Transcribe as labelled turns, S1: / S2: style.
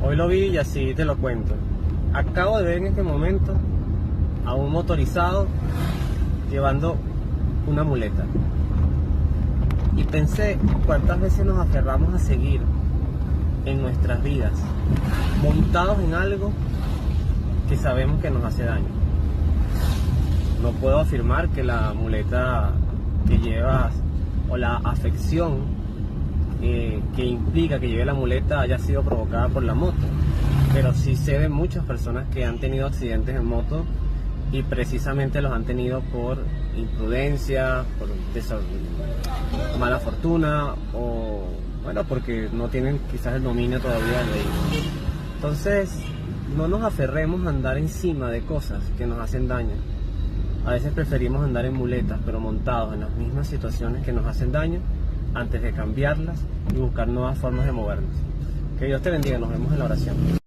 S1: Hoy lo vi y así te lo cuento. Acabo de ver en este momento a un motorizado llevando una muleta. Y pensé cuántas veces nos aferramos a seguir en nuestras vidas, montados en algo que sabemos que nos hace daño. No puedo afirmar que la muleta que llevas o la afección que implica que lleve la muleta haya sido provocada por la moto, pero sí sé de muchas personas que han tenido accidentes en moto y precisamente los han tenido por imprudencia, por mala fortuna o bueno, porque no tienen quizás el dominio todavía del vehículo. Entonces, no nos aferremos a andar encima de cosas que nos hacen daño. A veces preferimos andar en muletas, pero montados en las mismas situaciones que nos hacen daño, antes de cambiarlas y buscar nuevas formas de movernos. Que Dios te bendiga, nos vemos en la oración.